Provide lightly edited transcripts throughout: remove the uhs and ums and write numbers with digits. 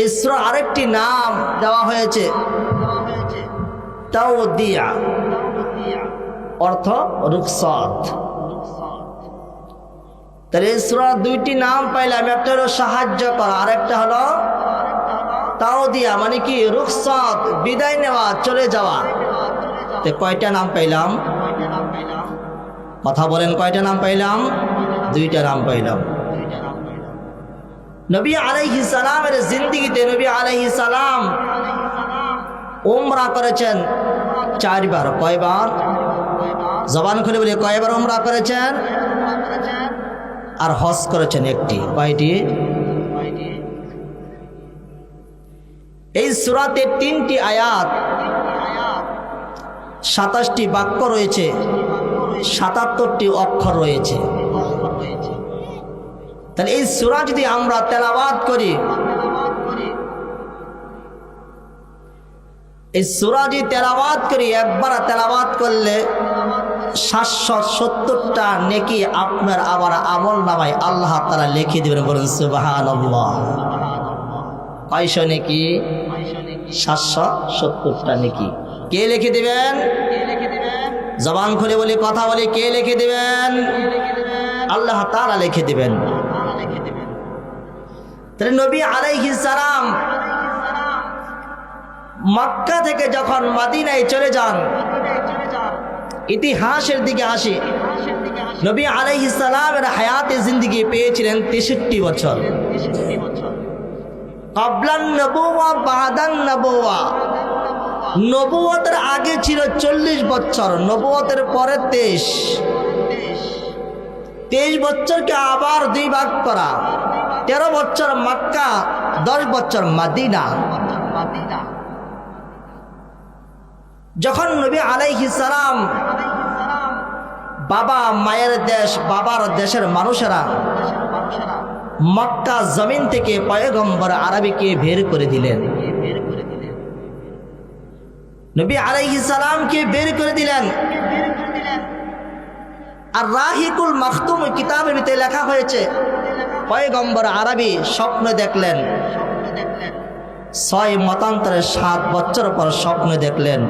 এই সূরার আরেকটি নাম দেওয়া হয়েছে তাওদিয়া, অর্থ রুখসাত। তাহলে এই সূরার দুইটি নাম পাইলাম, একটা হলো সাহায্য করা, আরেকটা হলো তাওদিয়া, মানে কি রুখসাত, বিদায় নেওয়া, চলে যাওয়া। তো কয়টা নাম পাইলাম? কথা বলেন, কয়টা নাম পাইলাম? দুইটা নাম পাইলাম। নবী আলাইহিস সালামের জিন্দেগিতে নবী আলাইহিস সালাম উমরা করেছেন 4 বার। কয়বার? জবান খুলে বলে কয়বার উমরা করেছেন? আর হজ করেছেন একটি। কয়টি? এই সূরাতে 3টি আয়াত, 27টি বাক্য রয়েছে, 77টি অক্ষর রয়েছে। তাহলে এই সূরা যদি আমরা তেলাওয়াত করি, এই সূরা যদি তেলাওয়াত করি, একবার তেলাওয়াত করলে 770টা নেকি আপনার আবার আমল নামায় আল্লাহ তাআলা লিখে দিবেন। বলুন সুবহানাল্লাহ। কয়শো নেকি? 770টা নেকি। কে লিখে দিবেন? জবান খুলে বলি, কথা বলি, কে লিখে দিবেন? আল্লাহ তাআলা লিখে দিবেন। তাহলে নবী আলাইহিস সালাম মক্কা থেকে যখন মদিনায় চলে যান, ইতিহাসের দিকে আসি, নবী আলাইহিস সালামের হায়াতে জিন্দেগি পেয়েছিলেন 63 বছর। ক্বাবলান নবুওয়া বাদান নবুওয়া, নবুয়তের আগে ছিল 40 বছর, নবুয়তের পরে 23 বছরকে আবার 2 ভাগ করা, 13 বছর মক্কা, 10 বছর মদিনা। যখন নবী আলাইহিস সালাম বাবা মায়ের দেশ, বাবার দেশের মানুষেরা মক্কা জমিন থেকে পয়গম্বর আরবীকে বের করে দিলেন, নবী আলাইহিস সালামকে বের করে দিলেন। আর রাহিকুল মাখতুম কিতাবের ভিতরে লেখা হয়েছে, পয়গম্বর আরবী স্বপ্ন দেখলেন, 6 মতান্তরে 7 বছর পর স্বপ্ন দেখলেন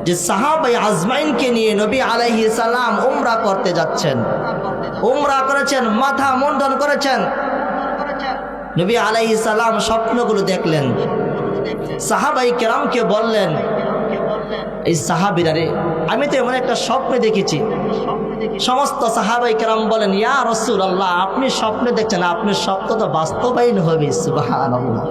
যে সাহাবায়ে আজমাইনকে নিয়ে নবী আলাইহিস সালাম উমরা করতে যাচ্ছেন। উমরা করেছেন, মাথা মুন্ডন করেছেন। নবী আলাইহিস সালাম স্বপ্নগুলো দেখলেন, সাহাবায়ে কেরামকে বললেন, এই সাহাবীরা রে, আমি তো এমন একটা স্বপ্ন দেখেছি। সমস্ত সাহাবায়ে কেরাম বলেন, ইয়া রাসূলুল্লাহ, আপনি স্বপ্ন দেখছেন, আপনার স্বপ্ন তো বাস্তবায়ন হবে। সুবহানাল্লাহ।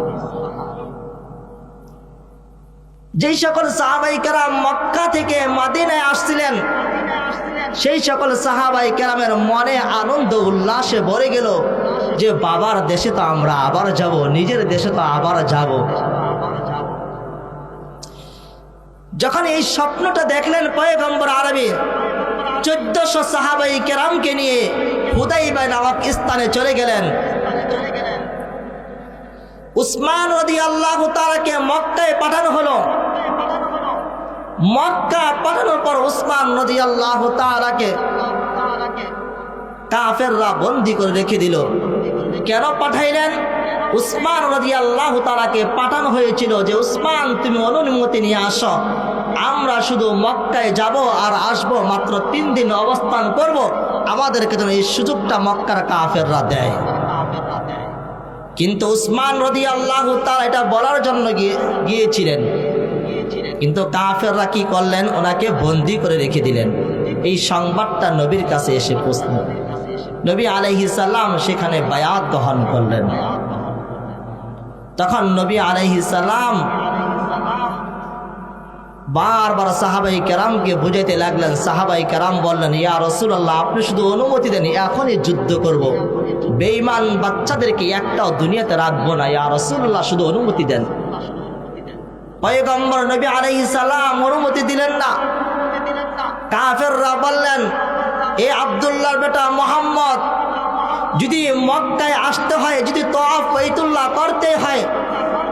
যেই সকল সাহাবায়ে কেরাম মক্কা থেকে মদিনায় আসছিলেন, সেই সকল সাহাবায়ে কেরামের মনে আনন্দ উল্লাসে ভরে গেল যে বাবার দেশে তো আমরা আবার যাব, নিজের দেশে তো আবার যাব। যখন এই স্বপ্নটা দেখলেন পয়গম্বর আরবী 1400 সাহাবায়ে কেরামকে নিয়ে হুদাইবিয়া নামক স্থানে চলে গেলেন। উসমান রাদিয়াল্লাহু তাআলাকে মক্কায় পাঠানো হলো। মক্কা পাঠানোর পর উসমান রাদিয়াল্লাহু তাআলাকে কাফেররা বন্দী করে রেখে দিল। কেন পাঠাইলেন? উসমান রাদিয়াল্লাহু তাআলাকে পাঠানো হয়েছিল যে উসমান, তুমি অনুমতি নিয়ে আসো, আমরা শুধু মক্কায় যাব আর আসবো, মাত্র 3 দিন অবস্থান করব, আমাদেরকে যেন এই সুযোগটা মক্কার কাফেররা দেয়। কিন্তু উসমান রাদিয়াল্লাহু তাআলা এটা বলার জন্য গিয়েছিলেন, কিন্তু কাফেররা কি করলেন? ওনাকে বন্দী করে রেখে দিলেন। এই সংবাদটা নবীর কাছে এসে পৌঁছল। নবী আলাইহিস সালাম সেখানে বায়াত গ্রহণ করলেন। তখন নবী আলাইহিস সালাম বারবার সাহাবায়ে কেরামকে বুঝাইতে লাগলেন। সাহাবায়ে কেরাম বললেন, ইয়া রাসূলুল্লাহ, আপনি শুধু অনুমতি দেন, এখনই যুদ্ধ করব, বেঈমান বাচ্চাদেরকে একটাও দুনিয়াতে রাখবো না, ইয়া রাসূলুল্লাহ, শুধু অনুমতি দেন। পয়গম্বর নবী আলাইহিস সালাম অনুমতি দিলেন না। কাফেররা বললেন, এ আব্দুল্লাহর বেটা মুহাম্মদ, যদি মক্কায় আসতে হয়, যদি তওয়াফ বাইতুল্লাহ করতে হয়,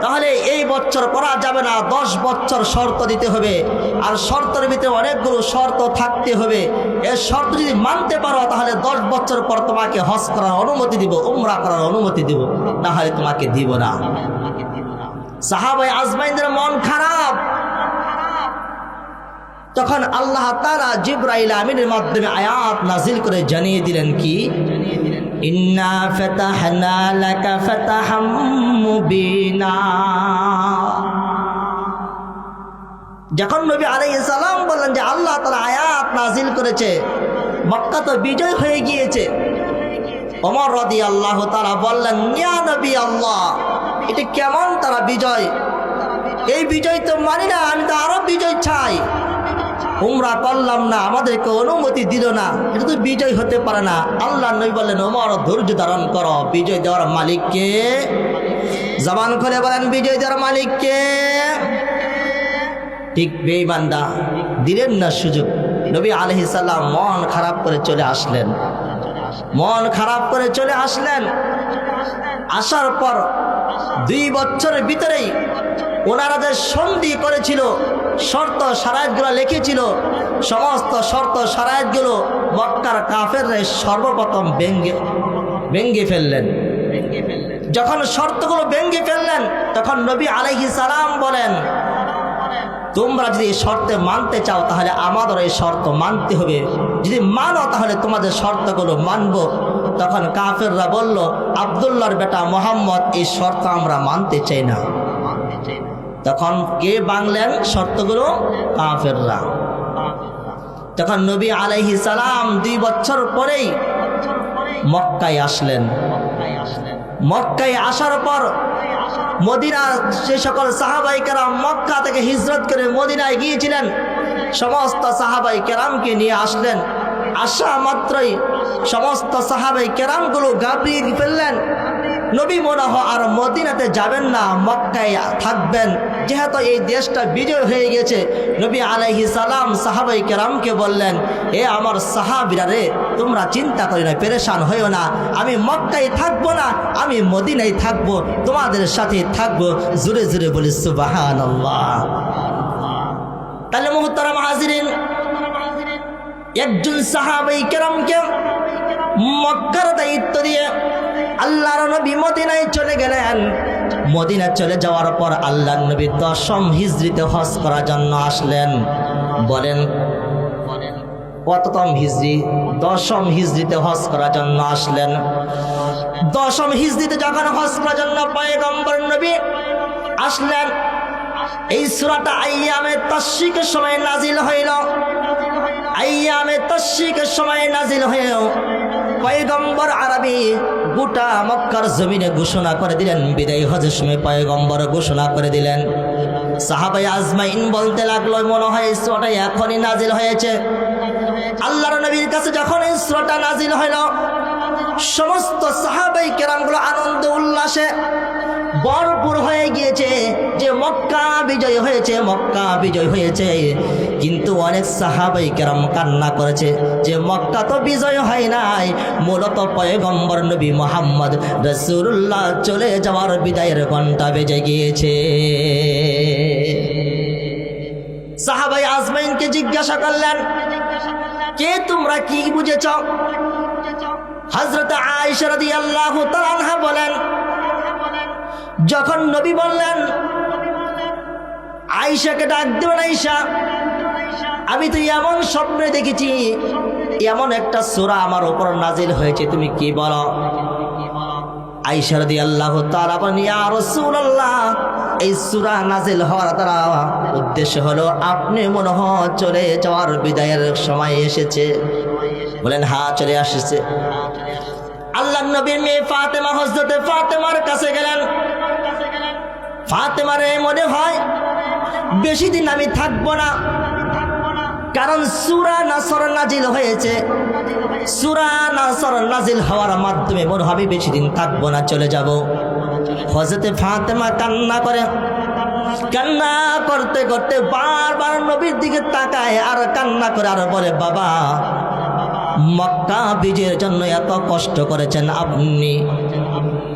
তাহলে এই বছর করা যাবে না, 10 বছর শর্ত দিতে হবে। আর শর্তের ভিতরে অনেকগুলো শর্ত থাকতে হবে। এই শর্ত যদি মানতে পারো তাহলে 10 বছর পর তোমাকে হজ করার অনুমতি দিব, উমরা করার অনুমতি দিব, তাহলে তোমাকে দিব না। সাহাবায়ে আজমাইনদের মন খারাপ। তখন আল্লাহ তাআলা জিবরাইল আমিনের মাধ্যমে আয়াত নাজিল করে জানিয়ে দিলেন কি, ইন্না ফাতাহনা লাকা ফাতাহাম মুবিনা। যখন নবী আলাইহিস সালাম বললেন যে আল্লাহ তাআলা আয়াত নাজিল করেছে, মক্কা তো বিজয় হয়ে গিয়েছে, ওমর রাদিয়াল্লাহু তাআলা বললেন, ইয়া নবী আল্লাহ, এটা কেমন তারা বিজয়? এই বিজয় তো মানি না, আমি তো আরো বিজয় চাই। উমরা করলাম না, আমাদেরকে অনুমতি দিল না, এটা তো বিজয় হতে পারে না। আল্লাহ নবী বললেন, ওমর ধৈর্য ধারণ করো, বিজয় দেওয়ার মালিককে। জবান খুলে বলেন, বিজয় দেওয়ার মালিককে। ঠিক বেঈমানরা দিলেন না সুযোগ। নবী আলাইহিস সালাম মন খারাপ করে চলে আসলেন, মন খারাপ করে চলে আসলেন। আসার পর 2 বছরের ভিতরেই ওনারা যে সন্ধি করেছিল, শর্ত শারায়াতগুলো লিখেছিল, সমস্ত শর্ত শারায়াতগুলো মক্কার কাফেররা সর্বপ্রথম ভেঙ্গে ফেললেন। যখন শর্তগুলো ভেঙ্গে ফেললেন, তখন নবী আলাইহিস সালাম বলেন, তোমরা যদি এই শর্তে মানতে চাও তাহলে আমাদের এই শর্ত মানতে হবে, যদি মানো তাহলে তোমাদের শর্তগুলো মানব। তখন কাফেররা বলল, আব্দুল্লাহর বেটা মোহাম্মদ, এই শর্ত আমরা মানতে চাই না। তখন কে ভাঙলেন শর্তগুলো? কাফেররা। তখন নবী আলাইহিস সালাম 2 বছর পরেই মক্কায় আসলেন। মক্কায় আসার পর মদিনার যে সকল সাহাবাই কেরাম মক্কা থেকে হিজরত করে মদিনায় গিয়েছিলেন, সমস্ত সাহাবাই কেরামকে নিয়ে আসলেন। আসা মাত্রই সমস্ত সাহাবাই কেরামগুলো ঘাবড়িয়ে ফেললেন। নবী মনে হয় আর মদিনাতে যাবেন না, মক্কায় থাকবেন, যেহেতু এই দেশটা বিজয় হয়ে গেছে। নবী আলাইহিস সালাম সাহাবাই কেরামকে বললেন, এ আমার সাহাবীরা রে, তোমরা চিন্তা করি না, পেরেশান হইও না, আমি মক্কায় থাকবো না, আমি মদিনায় থাকবো, তোমাদের সাথে থাকবো। জোরে জোরে বলি সুবহানাল্লাহ। তাহলে মুহতারাম হাজিরিন, একজন সাহাবাই কেরামকে মক্কার দায়িত্ব দিয়ে আল্লাহর নবী মদিনায় চলে গেলেন। মদিনা চলে যাওয়ার পর আল্লাহর নবী 10ম হিজরিতে হজ করার জন্য আসলেন। বলেন কততম হিজরি? 10ম হিজরিতে হজ করার জন্য আসলেন। 10ম হিজরিতে যখন হজ করার জন্য পয়গম্বর নবী আসলেন, এই সূরাটা আইয়ামে তাশরিকের সময় নাজিল হইল। আইয়ামে তাশরিকের সময় নাজিল হয়েও পয়গম্বর আরবি গোটা মক্কার জমিনে ঘোষণা করে দিলেন, বিদায় হজের সময় পয়গম্বর ঘোষণা করে দিলেন। সাহাবায়ে আজমাইন বলতে লাগলো, মনে হয় এই সূরাটা এখনই নাজিল হয়েছে। আল্লাহর নবীর কাছে যখন এই সূরাটা নাজিল হইল, সমস্ত সাহাবাই কেরামগুলো আনন্দ উল্লাসে ভরপুর হয়ে গিয়েছে যে মক্কা বিজয় হয়েছে, মক্কা বিজয় হয়েছে। কিন্তু অনেক সাহাবাই কেরাম কান্না করেছে যে মক্কা তো বিজয় হয় নাই, মূলত পয়গম্বর নবী মুহাম্মদ রাসূলুল্লাহ চলে যাওয়ার বিদায়ের ঘণ্টা বেজে গিয়েছে। সাহাবায়ে আজমাইনকে জিজ্ঞাসা করলেন, কে তোমরা কি বুঝেছ? হযরত আয়েশা রাদিয়াল্লাহু তাআলা আনহা বলেন, যখন নবী বললেন, আয়েশাকে ডাক দিলেন, আয়েশা, আমি তো এমন স্বপ্নে দেখেছি, এমন একটা সূরা আমার উপর নাজিল হয়েছে, তুমি কি বলো? আয়েশা রাদিয়াল্লাহু তাআলা বলেন, ইয়া রাসূলুল্লাহ, এই সূরা নাজিল হওয়ার দ্বারা উদ্দেশ্য হলো আপনি মনে হয় চলে যাওয়ার বিদায়ের সময় এসেছে। বলেন, হ্যাঁ, চলে আসছে। আল্লাহর নবীর মেয়ে ফাতেমা, হযরতে ফাতেমার কাছে গেলেন। ফাতেমার মনে হয় বেশি দিন আমি থাকবো না, কারণ সূরা নাসর নাজিল হয়েছে। সূরা নাসর নাজিল হওয়ার মাধ্যমে মনে হবে বেশি দিন থাকবো না, চলে যাব। হযরতে ফাতেমা কান্না করে, কান্না করতে করতে বারবার নবীর দিকে তাকায় আর কান্না করে আর বলে, বাবা, মক্কা বিজয়ের জন্য এত কষ্ট করেছেন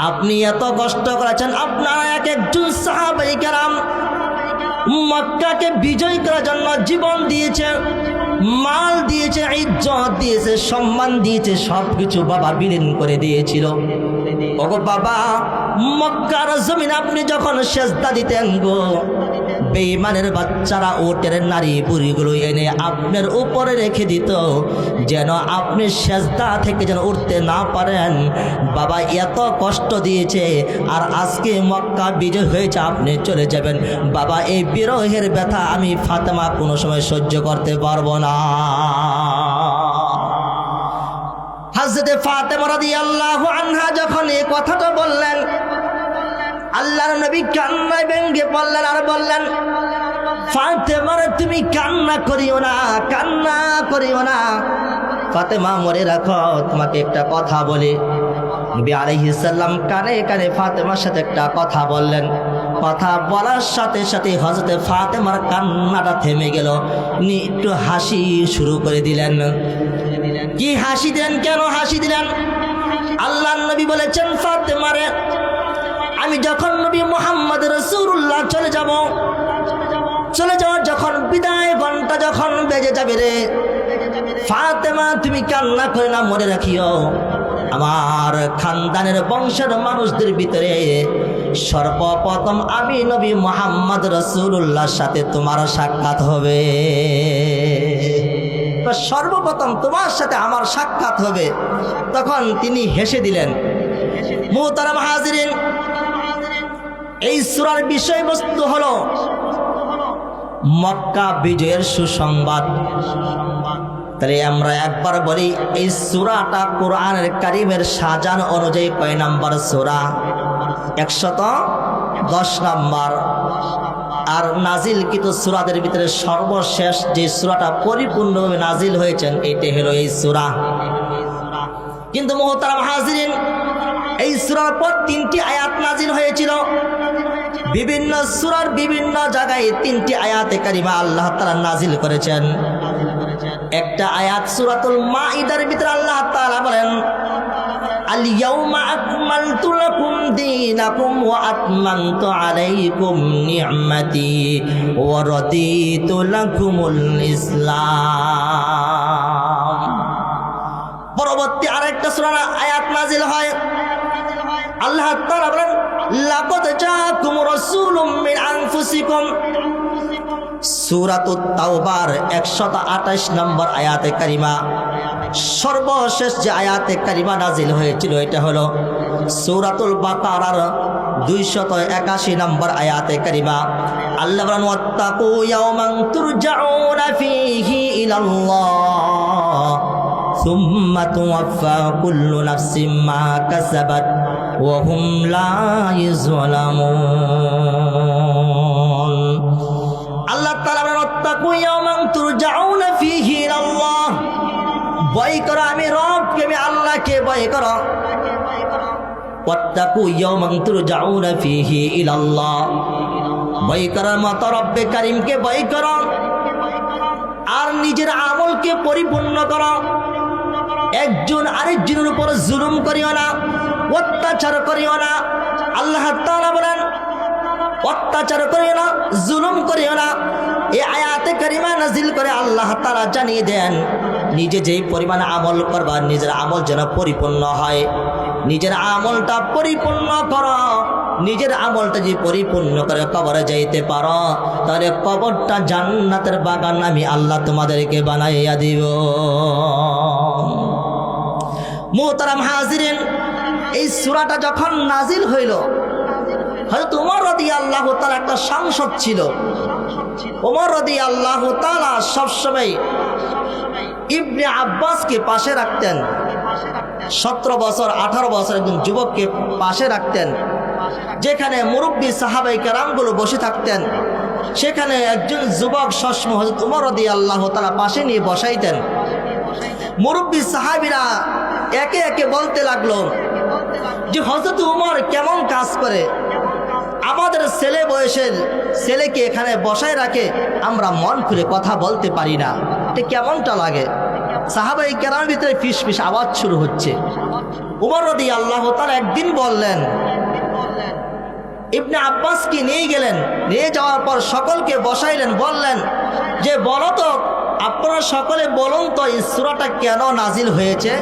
আপনি এত কষ্ট করেছেন। আপনারা এক একজন সাহাবায়ে কেরাম মক্কাকে বিজয় করার জন্য জীবন দিয়েছে, মাল দিয়েছে, ইজ্জত দিয়েছে, সম্মান দিয়েছে, সবকিছু বাবা বিলীন করে দিয়েছিল। ওগো বাবা, মক্কার জমিন আপনি যখন সেজদা দিতেন গো, বেঈমানের বাচ্চারা ওটের নারী বুড়িগুলো এনে আপনার উপরে রেখে দিত, যেন আপনি সেজদা থেকে যেন উঠতে না পারেন। বাবা এত কষ্ট দিয়েছে, আর আজকে মক্কা বিজয় হয়েছে, আপনি চলে যাবেন। বাবা এই বিরহের ব্যথা আমি ফাতেমা কোনো সময় সহ্য করতে পারবো না। হযরতে ফাতেমা রাদিয়াল্লাহু আনহা যখন এই কথাটা বললেন, আল্লাহর নবী কান্নায় ভেঙে পড়লেন আর বললেন, ফাতেমা তুমি কান্না করিও না, কান্না করিও না। ফাতেমা মনে রাখো, তোমাকে একটা কথা বলি। নবী আলাইহিস সালাম কানে কানে ফাতেমার সাথে একটা কথা বললেন। কথা বলার সাথে সাথে হযরতে ফাতেমার কান্নাটা থেমে গেল, উনি একটু হাসি শুরু করে দিলেন। কি হাসি দিলেন? কেন হাসি দিলেন? আল্লাহর নবী বলেছেন, ফাতেমারে আমি যখন নবী মুহাম্মদ রাসূলুল্লাহ চলে যাওয়ার যখন বিদায় ঘন্টা যখন বেজে যাবে রে ফাতেমা, তুমি কান্না করে না, মনে রাখিও আমার খানদানের বংশের মানুষদের ভিতরে সর্বপ্রথম আমি নবী মুহাম্মদ রাসূলুল্লাহর সাথে তোমার সাক্ষাৎ হবে। সর্বপ্রথম তোমার সাথে আমার সাক্ষাৎ হবে। তখন তিনি হেসে দিলেন। মুহতারাম হাজিরিন, এই সূরার বিষয়বস্তু হলো মক্কা বিজয়ের সুসংবাদ। তাহলে আমরা একবার বলি, এই সূরাটা কোরআনের কারীমের সাজান অনুযায়ী কয় নাম্বার সূরা? 110 নাম্বার। আর নাজিলকৃত সূরাদের ভিতরে সর্বশেষ যে সূরাটা পরিপূর্ণভাবে নাজিল হয়েছেন এইটা হলো এই সূরা। কিন্তু মুহতারাম হাজিরিন, এই সূরার পর 3টি আয়াত নাজিল হয়েছিল। বিভিন্ন সূরার বিভিন্ন জায়গায় 3টি আয়াতে কারিমা আল্লাহ তাআলা নাজিল করেছেন। একটা আয়াত সূরাতুল মাইদার ভিতরে আল্লাহ তাআলা বলেন, আল ইয়াউমা আকমালতু লাকুম দীনাকুম ওয়া আতমামতু আলাইকুম নি'মাতি ওয়া রাদিতু লাকুমুল ইসলাম। পরবর্তী আরেকটা সূরার আয়াত নাজিল হয়, আল্লাহ তাআলা বলেন, লাকাদ জাআকুম রাসূলুম মিন আনফুসিকুম। সূরাতুত তাওবার 128 নম্বর আয়াতে কারিমা। সর্বশেষ যে আয়াতে কারিমা নাজিল হয়েছিল এটা হলো সূরাতুল বাকারার 281 নম্বর আয়াতে কারিমা। আল্লাহ বলেন, ওয়াত্তাকু ইয়াওমান তুরজাউনা ফীহি ইলাল্লাহ সুম্মা তুওয়াফা কুল্লু নাফসিম মা কাসাবাত ওয়া হুম লা ইউযলামুন। আল্লাহ তাআলা বলেন, ওয়াত্তাকু ইয়াওমান তুরজাউনা ফীহি ইলাল্লাহ। ভয় করো আমি রবকে, আমি আল্লাহকে ভয় করো। ওয়াত্তাকু ইয়াওমান তুরজাউনা ফীহি ইলাল্লাহ। ভয় করার মতো রব্বে কারীমকে ভয় করো, আর নিজের আমলকে পরিপূর্ণ করো। একজন আরেকজনের উপর জুলুম করিও না, অত্যাচার করিও না। আল্লাহ তাআলা বলেন, অত্যাচার করিও না, জুলুম করিও না। এই আয়াতে কারিমা নাজিল করে আল্লাহ তাআলা জানিয়ে দেন, নিজে যেই পরিমাণ আমল করবা নিজের আমল যেন পরিপূর্ণ হয়। নিজের আমলটা পরিপূর্ণ করো। নিজের আমলটা যদি পরিপূর্ণ করে কবরে যাইতে পারো, তাহলে কবরটা জান্নাতের বাগান আমি আল্লাহ তোমাদেরকে বানাইয়া দিব। মুহতারাম হাজিরিন, এই সূরাটা যখন নাজিল হইল, হযরত ওমর রাদিয়াল্লাহু তাআলা একটা সাংসদ ছিল। ওমর রাদিয়াল্লাহু তাআলা সবসময় ইবনে আব্বাসকে পাশে রাখতেন। 17 বছর 18 বছর একজন যুবককে পাশে রাখতেন। যেখানে মুরব্বী সাহাবায়ে কেরামগুলো বসে থাকতেন, সেখানে একজন যুবক সবসময় হযরত ওমর রাদিয়াল্লাহু তাআলা পাশে নিয়ে বসাইতেন। মুরব্বী সাহাবীরা একে একে বলতে লাগলো যে হযরত ওমর কেমন কাজ করে, আমাদের ছেলে বয়সের ছেলেকে এখানে বসায় রাখে, আমরা মন খুলে কথা বলতে পারি না, এটা কেমনটা লাগে। সাহাবাই কেরামের ভিতরে ফিস ফিস আওয়াজ শুরু হচ্ছে। উমর রাদিয়াল্লাহু তাআলা একদিন বললেন, ইবনে আব্বাসকে নিয়ে গেলেন, নিয়ে যাওয়ার পর সকলকে বসাইলেন, বললেন যে বলো তো, আপনারা সকলে বলুন তো এই সূরাটা কেন নাজিল হয়েছে।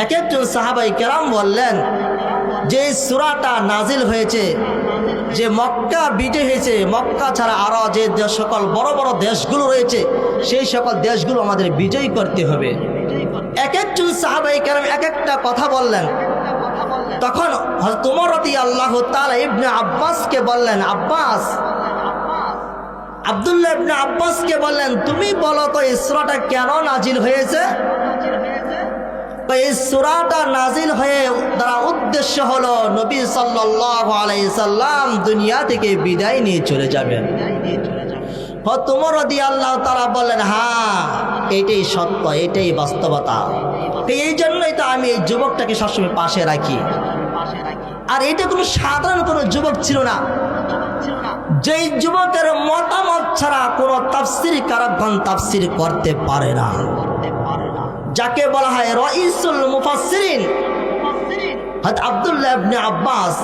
এক একজন সাহাবাই কেরাম বললেন যে এই সূরাটা নাজিল হয়েছে যে মক্কা বিজয় হয়েছে, মক্কা ছাড়া আরও যে সকল বড় বড় দেশগুলো রয়েছে সেই সকল দেশগুলো আমাদের বিজয় করতে হবে। এক একজন সাহাবাই কেরাম এক একটা কথা বললেন। তখন হযরত উমর রাদিয়াল্লাহু তাআলা ইবনে আব্বাসকে বললেন, আব্বাস, আব্দুল্লাহ ইবনে আব্বাসকে বললেন, তুমি বলো তো এই সূরাটা কেন নাজিল হয়েছে। এই সূরাটা নাজিল হয়ে তার উদ্দেশ্য হলো নবী সাল্লাল্লাহু আলাইহি সাল্লাম দুনিয়া থেকে বিদায় নিয়ে চলে যাবেন। হযরত উমর রাদিয়াল্লাহু তাআলা বললেন, হ্যাঁ এটাই সত্য, এটাই বাস্তবতা। এই জন্যই তো আমি এই যুবকটাকে সবসময় পাশে রাখি। আর এটা কোনো সাধারণ কোনো যুবক ছিল না, যেই যুবকের মতামত ছাড়া কোনো তাফসীর কারকগণ তাফসীর করতে পারে না, যাকে বলা হয় রাইসুল মুফাসসিরিন হযরত আব্দুল্লাহ ইবনে আব্বাস।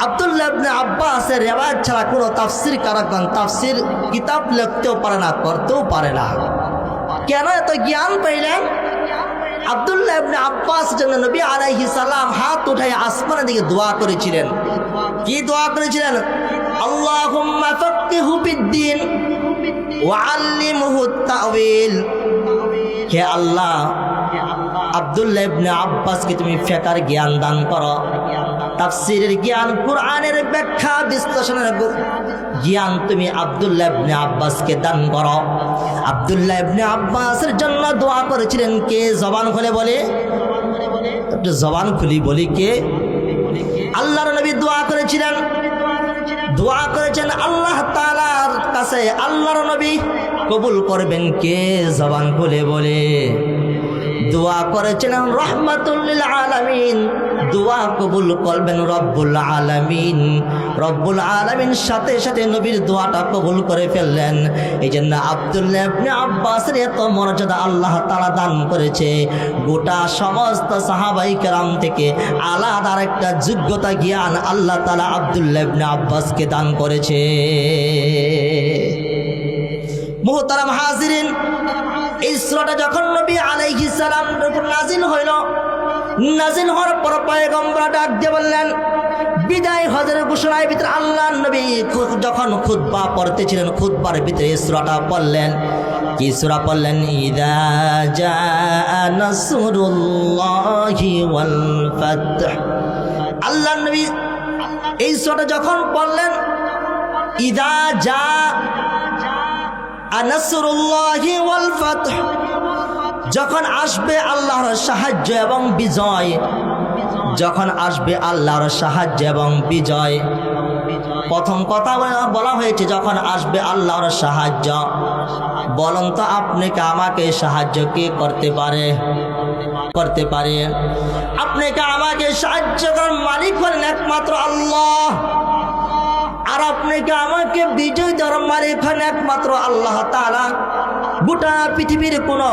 আব্দুল্লাহ ইবনে আব্বাসের রিওয়ায়াত ছাড়া কোনো তাফসীর কারকগণ তাফসীর কিতাব লিখতেও পারে না, করতেও পারে না। কেন এত জ্ঞান পাইলেন? আব্দুল্লাহ ইবনে আব্বাস জন্য নবী আলাইহিস সালাম হাত উঠায় আসমানের দিকে দোয়া করেছিলেন। কি দোয়া করেছিলেন? আল্লাহুম্মা ফাক্কিহু ফিদ্দীন ওয়া আল্লিমহু তা'ওয়িল। হে আল্লাহ, আব্দুল্লাহ ইবনে আব্বাসকে তুমি ফিকহের জ্ঞান দান করো, তাফসীরের জ্ঞান, কুরআনের ব্যাখ্যা বিশ্লেষণের জ্ঞান তুমি আব্দুল্লাহ ইবনে আব্বাসকে দান করো। আব্দুল্লাহ ইবনে আব্বাসের জন্য দোয়া করেছিলেন কে? জবান খুলে বলে, একটু জবান খুলি বলি, কে? আল্লাহর নবী দোয়া করেছিলেন, দোয়া করেছেন আল্লাহ তাআলার কাছে। আল্লাহর নবী কবুল করবেন কে? জবান খুলে বলে দোয়া করেছিলেন রাহমাতুল লিল আলামিন, দোয়া কবুল করবেন রব্বুল আলামিন। রব্বুল আলামিন সাথে সাথে নবীর দোয়াটা কবুল করে ফেললেন। এই জন্য আব্দুল্লাহ ইবনে আব্বাসের এত মর্যাদা আল্লাহ তাআলা দান করেছে। গোটা সমস্ত সাহাবাই কেরাম থেকে আলাদা একটা যোগ্যতা জ্ঞান আল্লাহ তাআলা আব্দুল্লাহ ইবনে আব্বাসকে দান করেছে। মুহতারাম হাজিরিন, এই সূরাটা যখন নবী আলাইহিস সালামের উপর নাজিল হইল, নাজিল হওয়ার পর পয়গম্বর ডাক দিয়ে বললেন, বিদায় হজের ঘোষণার ভিতরে আল্লাহর নবী যখন খুতবা পড়তেছিলেন, খুতবার ভিতরে এই সূরাটা পড়লেন। কি সূরা পড়লেন? ইযা জাআ নাসরুল্লাহি ওয়াল ফাতহ। আল্লাহর নবী এই সূরাটা যখন পড়লেন, ইযা জাআ নাসরুল্লাহি ওয়াল ফাতহ, যখন আসবে আল্লাহর সাহায্য এবং বিজয়, যখন আসবে আল্লাহর সাহায্য এবং বিজয়। প্রথম কথা বলা হয়েছে যখন আসবে আল্লাহর সাহায্য। বলুন তো আপনাকে আমাকে সাহায্য কে করতে পারে? করতে পারে। আপনাকে আমাকে সাহায্য করার মালিক হলেন একমাত্র আল্লাহ। আর আপনাকে আমাকে বিজয় দেওয়ার মালিক হলেন একমাত্র আল্লাহ তাআলা। গোটা পৃথিবীর কোনো